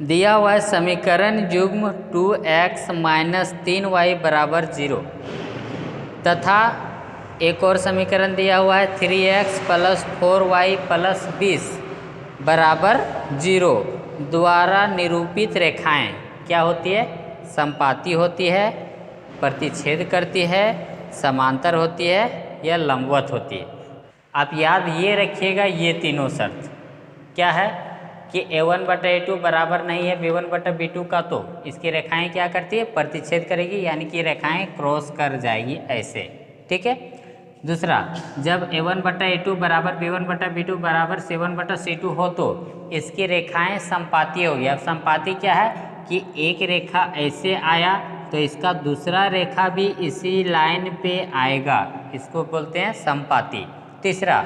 दिया हुआ है समीकरण युग्म 2x माइनस 3y बराबर 0 तथा एक और समीकरण दिया हुआ है 3x प्लस 4y प्लस 20 बराबर 0 द्वारा निरूपित रेखाएं क्या होती है? समपाती होती है, प्रतिच्छेद करती है, समांतर होती है या लंबवत होती है। आप याद ये रखिएगा, ये तीनों शर्त क्या है कि a1 बटा a2 बराबर नहीं है b1 बटा b2 का, तो इसकी रेखाएं क्या करती है? प्रतिच्छेद करेगी, यानी कि रेखाएं क्रॉस कर जाएगी ऐसे। ठीक है। दूसरा, जब a1 बटा a2 बराबर b1 बटा b2 बराबर c1 बटा c2 हो तो इसकी रेखाएं समपाती होगी। अब समपाती क्या है कि एक रेखा ऐसे आया तो इसका दूसरा रेखा भी इसी लाइन पे आएगा, इसको बोलते हैं समपाती। तीसरा,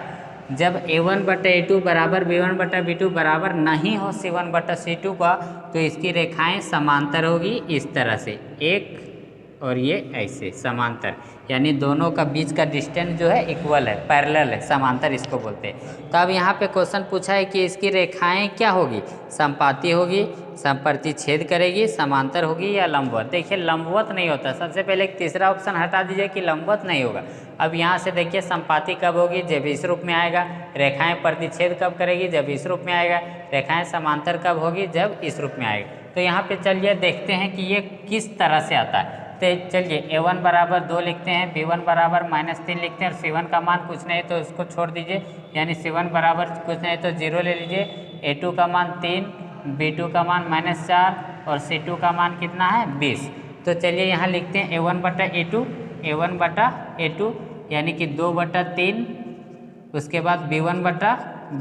जब a1 बटा a2 बराबर b1 बटा b2 बराबर नहीं हो c1 बटा c2 का, तो इसकी रेखाएं समांतर होगी इस तरह से, एक और ये ऐसे समांतर, यानी दोनों का बीच का डिस्टेंस जो है इक्वल है, पैरेलल है, समांतर इसको बोलते हैं। तो अब यहाँ पे क्वेश्चन पूछा है कि इसकी रेखाएं क्या होगी? समपाती होगी, प्रतिच्छेद करेगी, समांतर होगी या लंबवत। देखिए लंबवत नहीं होता, सबसे पहले एक तीसरा ऑप्शन हटा दीजिए कि लंबवत नहीं होगा। अब यहाँ से देखिए समपाती कब होगी? जब इस रूप में आएगा। रेखाएं प्रतिच्छेद कब करेगी? जब इस रूप में आएगा। रेखाएं समांतर कब होगी? जब इस रूप में आएगा। तो यहाँ पे चलिए देखते हैं कि ये किस तरह से आता है। तो चलिए a1 बराबर 2 लिखते हैं, b1 बराबर -3 लिखते हैं और c1 का मान कुछ नहीं तो इसको छोड़ दीजिए, यानी c1 बराबर कुछ नहीं तो 0 ले लीजिए। a2 का मान 3, b2 का मान -4 और c2 का मान कितना है? 20। तो चलिए यहाँ लिखते हैं a1 बटा a2 यानी कि 2 बटा 3, उसके बाद b1 बटा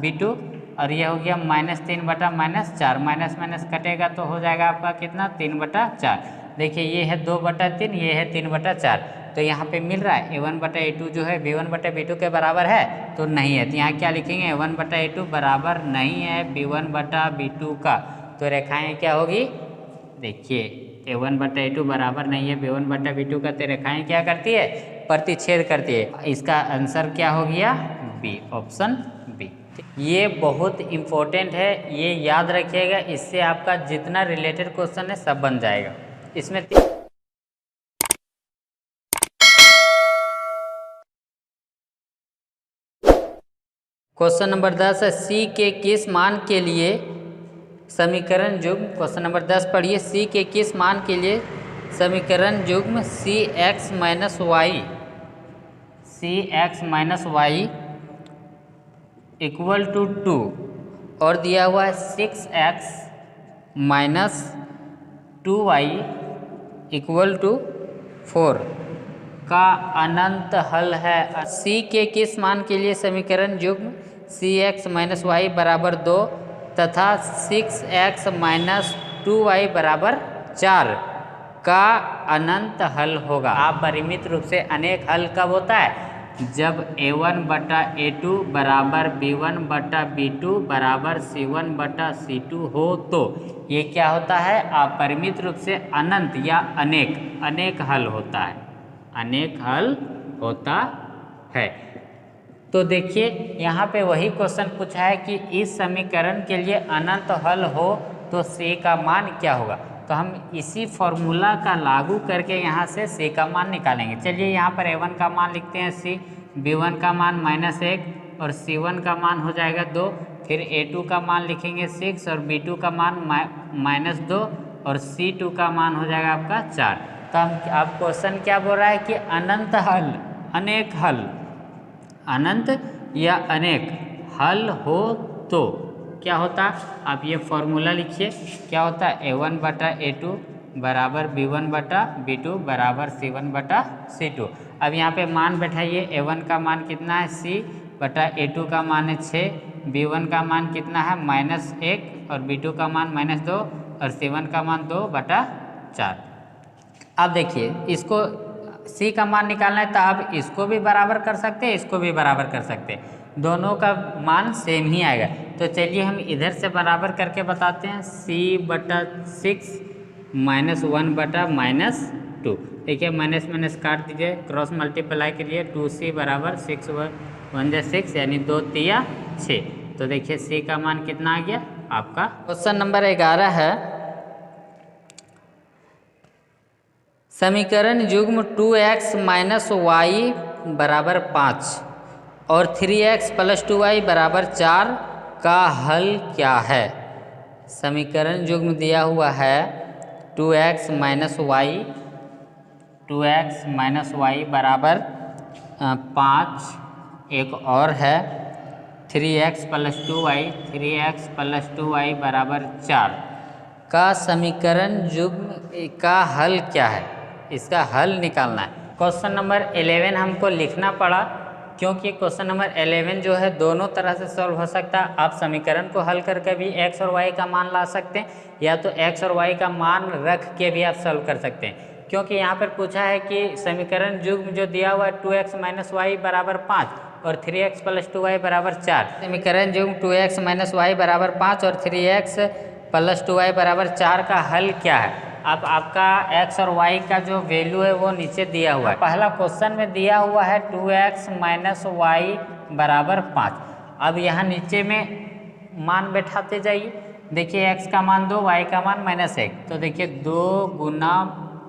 b2 और यह हो गया -3 बटा -4, माइनस कटेगा तो हो जाएगा आपका कितना? 3 बटा 4। देखिए ये है 2 बटा 3, ये है 3 बटा 4। तो यहाँ पे मिल रहा है a1 बटा a2 जो है b1 बटा b2 के बराबर है तो नहीं है। तो यहाँ क्या लिखेंगे? a1 बटा a2 बराबर नहीं है b1 बटा b2 का। तो रेखाएं क्या होगी? देखिए a1 बटा a2 बराबर नहीं है b1 बटा b2 का, तो रेखाएं क्या करती है? प्रतिच्छेद करती है। इसका आंसर क्या हो गया? B, option B. ये बहुत इम्पोर्टेंट है, ये याद रखिएगा, इससे आपका जितना रिलेटेड क्वेश्चन है सब बन जाएगा। इसमें क्वेश्चन नंबर 10 है c के किस मान के लिए समीकरण युग्म, क्वेश्चन नंबर 10 पढ़िए, c के किस मान के लिए समीकरण युग्म cx minus y equal to 2 और दिया हुआ है 6x minus 2y equal to 4 का अनंत हल है। c के किस मान के लिए समीकरण युग्म cx माइनस वाई बराबर 2 तथा 6x माइनस 2y बराबर 4 का अनंत हल होगा। अपरिमित रूप से अनेक हल कब होता है? जब a1 बटा a2 बराबर b1 बटा b2 बराबर c1 बटा c2 हो तो ये क्या होता है? अपरिमित रूप से अनंत या अनेक हल होता है, अनेक हल होता है। तो देखिए यहाँ पे वही क्वेश्चन पूछा है कि इस समीकरण के लिए अनंत हल हो तो c का मान क्या होगा। तो हम इसी फॉर्मूला का लागू करके यहाँ से c का मान निकालेंगे। चलिए यहाँ पर a1 का मान लिखते हैं c, b1 का मान -1 और c1 का मान हो जाएगा 2, फिर a2 का मान लिखेंगे 6 और b2 का मान -2 और c2 का मान हो जाएगा आपका 4। तो हम अब क्वेश्चन क्या बोल रहा है कि अनंत हल, अनेक हल, अनंत या अनेक हल हो तो क्या होता? आप ये फॉर्मूला लिखिए, क्या होता है? a1 बटा a2 बराबर b1 बटा b2 बराबर c1 बटा c2। अब यहाँ पे मान बैठाइए, a1 का मान कितना है? c बटा a2 का मान है 6, b1 का मान कितना है? -1 और b2 का मान -2 और c1 का मान 2 बटा 4। अब देखिए इसको c का मान निकालना है तो आप इसको भी बराबर कर सकते हैं, इसको भी बराबर कर सकते हैं, दोनों का मान सेम ही आएगा। तो चलिए हम इधर से बराबर करके बताते हैं, c बटा 6 -1 बटा -2। देखिए माइनस काट दीजिए, क्रॉस मल्टीप्लाई करिए, 2c बराबर 6 1 6 यानी 2 तिया 6। तो देखिए c का मान कितना आ गया? आपका क्वेश्चन नंबर 11 है, समीकरण युग्म 2x माइनस वाई बराबर 5 और 3x प्लस 2y बराबर 4 का हल क्या है। समीकरण युग्म दिया हुआ है 2x माइनस वाई बराबर 5, एक और है 3x प्लस 2y बराबर 4 का समीकरण युग्म का हल क्या है, इसका हल निकालना है। क्वेश्चन नंबर 11 हमको लिखना पड़ा क्योंकि क्वेश्चन नंबर 11 जो है दोनों तरह से सॉल्व हो सकता है। आप समीकरण को हल करके भी x और y का मान ला सकते हैं, या तो x और y का मान रख के भी आप सॉल्व कर सकते हैं। क्योंकि यहाँ पर पूछा है कि समीकरण युग्म जो दिया हुआ है 2x माइनस वाई बराबर 5 और 3x प्लस 2y बराबर 4। समीकरण युग्म 2x माइनस वाई बराबर 5 और 3x प्लस 2y बराबर 4 का हल क्या है। अब आपका x और y का जो वैल्यू है वो नीचे दिया हुआ है। पहला क्वेश्चन में दिया हुआ है 2x माइनस वाई बराबर 5। अब यहाँ नीचे में मान बैठाते जाइए। देखिए x का मान 2, y का मान -1, तो देखिए 2 गुना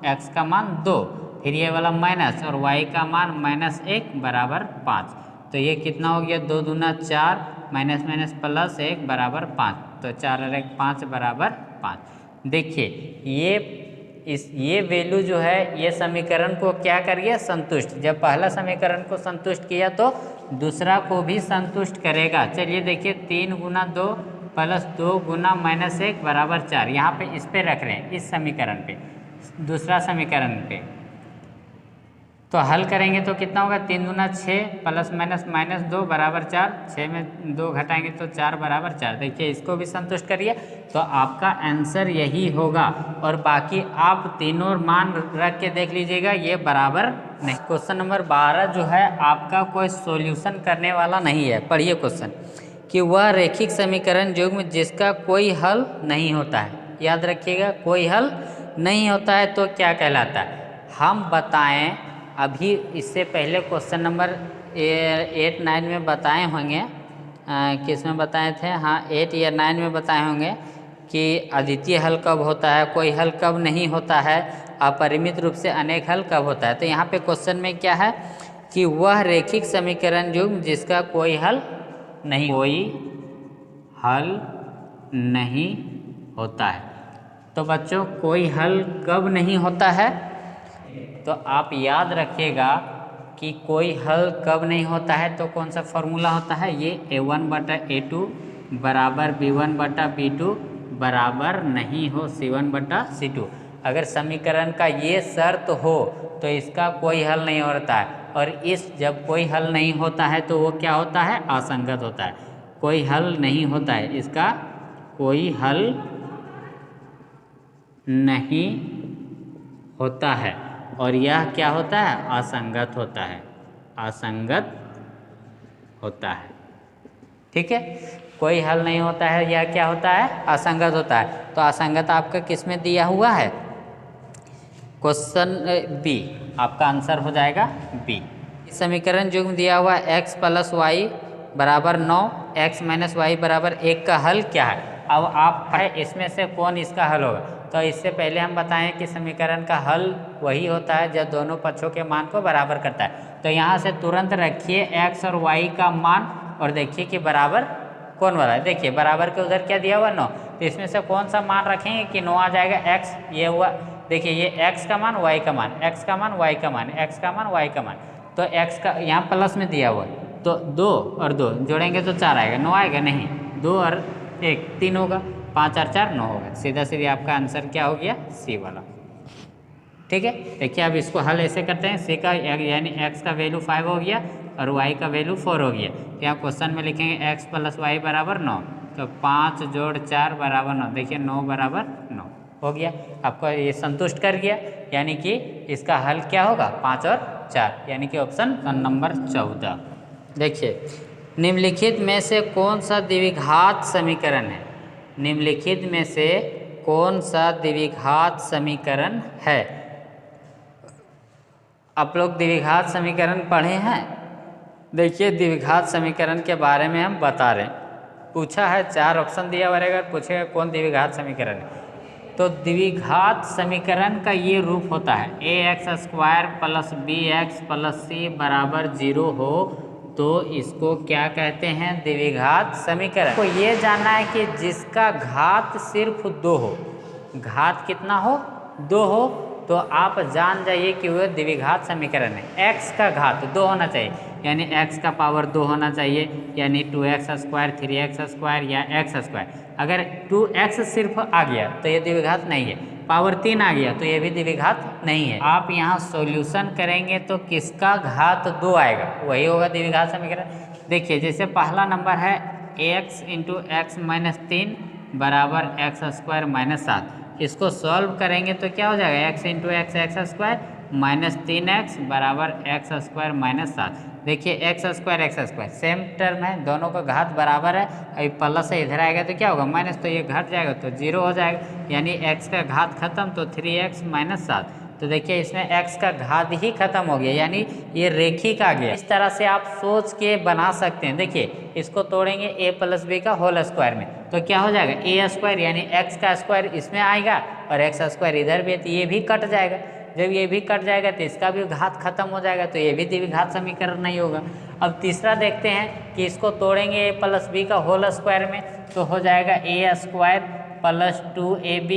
x का मान 2, फिर ये वाला माइनस और y का मान -1 बराबर 5। तो ये कितना हो गया, 2 दूना 4 माइनस माइनस प्लस 1 बराबर 5, तो 4 और 1 5 बराबर 5। देखिए ये वैल्यू जो है ये समीकरण को क्या करिए, संतुष्ट। जब पहला समीकरण को संतुष्ट किया तो दूसरा को भी संतुष्ट करेगा। चलिए देखिए 3 गुना 2 प्लस 2 गुना -1 बराबर 4, यहाँ पे इस पे रख रहे हैं, इस समीकरण पे, दूसरा समीकरण पे। तो हल करेंगे तो कितना होगा, 3 दूना 6 प्लस माइनस -2 बराबर 4, 6 में 2 घटाएंगे तो 4 बराबर 4। देखिए इसको भी संतुष्ट करिए तो आपका आंसर यही होगा। और बाकी आप तीनों मान रख के देख लीजिएगा, ये बराबर नहीं। क्वेश्चन नंबर 12 जो है आपका कोई सॉल्यूशन करने वाला नहीं है। पढ़िए क्वेश्चन कि वह रैखिक समीकरण युग्म जिसका कोई हल नहीं होता है। याद रखिएगा, कोई हल नहीं होता है तो क्या कहलाता है। हम बताएं, अभी इससे पहले क्वेश्चन नंबर 8, 9 में बताए होंगे, किस में बताए थे, हाँ 8 या 9 में बताए होंगे कि अद्वितीय हल कब होता है, कोई हल कब नहीं होता है, अपरिमित रूप से अनेक हल कब होता है। तो यहाँ पे क्वेश्चन में क्या है कि वह रैखिक समीकरण युग्म जिसका कोई हल नहीं होता है। तो बच्चों कोई हल कब नहीं होता है, तो आप याद रखिएगा कि कोई हल कब नहीं होता है तो कौन सा फॉर्मूला होता है, ये A1/A2 बराबर B1/B2 बराबर नहीं हो C1/C2। अगर समीकरण का ये शर्त हो तो इसका कोई हल नहीं होता है। और इस जब कोई हल नहीं होता है तो वो क्या होता है, असंगत होता है। कोई हल नहीं होता है, इसका कोई हल नहीं होता है और यह क्या होता है, असंगत होता है, असंगत होता है। ठीक है, कोई हल नहीं होता है, यह क्या होता है, असंगत होता है। तो असंगत आपका किस में दिया हुआ है, क्वेश्चन बी, आपका आंसर हो जाएगा बी। समीकरण युग्म दिया हुआ x प्लस वाई बराबर 9, x माइनस वाई बराबर 1 का हल क्या है। अब आप इसमें से कौन इसका हल होगा। तो इससे पहले हम बताएं कि समीकरण का हल वही होता है जब दोनों पक्षों के मान को बराबर करता है। तो यहाँ से तुरंत रखिए x और y का मान और देखिए कि बराबर कौन वाला है। देखिए बराबर के उधर क्या दिया हुआ 9, तो इसमें से कौन सा मान रखेंगे कि 9 आ जाएगा, x ये हुआ। देखिए ये x का मान, y का मान, x का मान, y का मान, x का मान, y का मान। तो x का यहाँ प्लस में दिया हुआ है तो 2 और 2 जोड़ेंगे तो 4 आएगा, 9 आएगा नहीं, 2 और 1 3 होगा, 5 और 4 9 होगा। सीधा सीधा आपका आंसर क्या हो गया, सी वाला। ठीक है, देखिए अब इसको हल ऐसे करते हैं, सी का यानी x का वैल्यू 5 हो गया और y का वैल्यू 4 हो गया। तो यहाँ क्वेश्चन में लिखेंगे x प्लस वाई बराबर 9, तो 5 जोड़ 4 बराबर 9। देखिए 9 बराबर 9 हो गया, आपको ये संतुष्ट कर गया, यानी कि इसका हल क्या होगा 5 और 4, यानी कि ऑप्शन नंबर 14। देखिए निम्नलिखित में से कौन सा द्विघात समीकरण है, निम्नलिखित में से कौन सा द्विघात समीकरण है। आप लोग द्विघात समीकरण पढ़े हैं। देखिए द्विघात समीकरण के बारे में हम बता रहे हैं। पूछा है 4 ऑप्शन दिया हुआ रहेगा, पूछेगा कौन द्विघात समीकरण है। तो द्विघात समीकरण का ये रूप होता है ax² + bx + c बराबर 0 हो तो इसको क्या कहते हैं, द्विघात समीकरण। तो ये जानना है कि जिसका घात सिर्फ 2 हो, घात कितना हो, 2 हो, तो आप जान जाइए कि वह द्विघात समीकरण है। x का घात 2 होना चाहिए, यानी x का पावर 2 होना चाहिए, यानी 2x², 3x² या x²। अगर 2x सिर्फ आ गया तो ये द्विघात नहीं है, पावर 3 आ गया तो ये भी द्विघात नहीं है। आप यहाँ सॉल्यूशन करेंगे तो किसका घात 2 आएगा, वही होगा द्विघात समीकरण। देखिए जैसे पहला नंबर है ax × x - 3 बराबर x² - 7। इसको सॉल्व करेंगे तो क्या हो जाएगा, x × x x² - 3x बराबर x² - 7। देखिए x² सेम टर्म है, दोनों का घात बराबर है। अभी प्लस से इधर आएगा तो क्या होगा, माइनस, तो ये घट जाएगा तो 0 हो जाएगा, यानी x का घात खत्म तो 3x - 7। तो देखिए इसमें x का घात ही खत्म हो गया, यानी ये रेखिक आ गया। इस तरह से आप सोच के बना सकते हैं। देखिए इसको तोड़ेंगे a + b का होल स्क्वायर में तो क्या हो जाएगा, a² यानी x का स्क्वायर इसमें आएगा और x² इधर भी है, तो ये भी कट जाएगा। जब ये भी कट जाएगा तो इसका भी घात खत्म हो जाएगा, तो ये भी द्विघात समीकरण नहीं होगा। अब तीसरा देखते हैं कि इसको तोड़ेंगे a + b का होल स्क्वायर में तो हो जाएगा a² + 2ab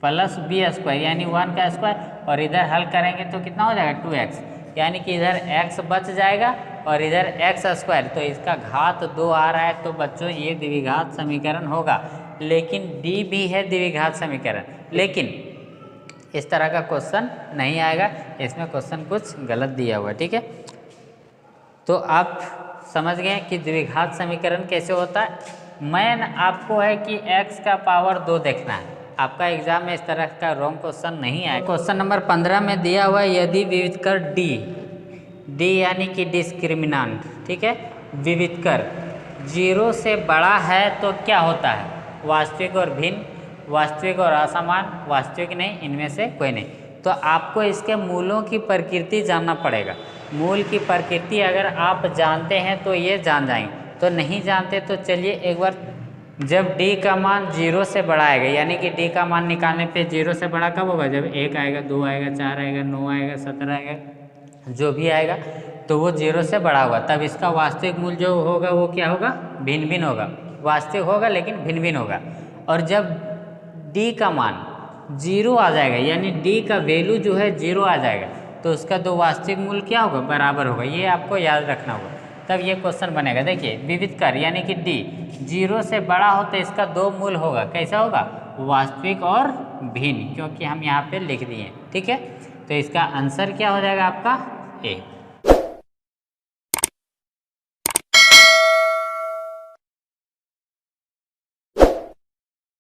+ b² यानी 1 का स्क्वायर, और इधर हल करेंगे तो कितना हो जाएगा, 2x, यानी कि इधर x बच जाएगा और इधर x², तो इसका घात 2 आ रहा है। तो बच्चों ये द्विघात समीकरण होगा, लेकिन D भी है द्विघात समीकरण, लेकिन इस तरह का क्वेश्चन नहीं आएगा, इसमें क्वेश्चन कुछ गलत दिया हुआ है, ठीक है। तो आप समझ गए कि द्विघात समीकरण कैसे होता है। मेन आपको है कि x का पावर 2 देखना है, आपका एग्जाम में इस तरह का रॉन्ग क्वेश्चन नहीं आया। क्वेश्चन नंबर 15 में दिया हुआ है यदि विविधकर D यानी कि डिस्क्रिमिनेंट, ठीक है, विविधकर 0 से बड़ा है तो क्या होता है, वास्तविक और भिन्न, वास्तविक और असमान, वास्तविक नहीं, इनमें से कोई नहीं। तो आपको इसके मूलों की प्रकृति जानना पड़ेगा। मूल की प्रकृति अगर आप जानते हैं तो ये जान जाएंगे, तो नहीं जानते तो चलिए एक बार, जब d का मान 0 से बड़ा आएगा, यानी कि d का मान निकालने पे 0 से बड़ा कब होगा, जब 1 आएगा, 2 आएगा, 4 आएगा, 9 आएगा, 17 आएगा, जो भी आएगा तो वो 0 से बड़ा होगा, तब इसका वास्तविक मूल्य जो होगा वो क्या होगा, भिन्न भिन्न होगा, वास्तविक होगा लेकिन भिन्न भिन्न होगा। और जब d का मान 0 आ जाएगा, यानी d का वैल्यू जो है 0 आ जाएगा, तो उसका दो वास्तविक मूल्य क्या होगा, बराबर होगा। ये आपको याद रखना होगा, तब ये क्वेश्चन बनेगा। देखिए विविधकर यानी कि d 0 से बड़ा हो तो इसका 2 मूल होगा, कैसा होगा, वास्तविक और भिन्न, क्योंकि हम यहाँ पे लिख दिए, ठीक है। तो इसका आंसर क्या हो जाएगा आपका A।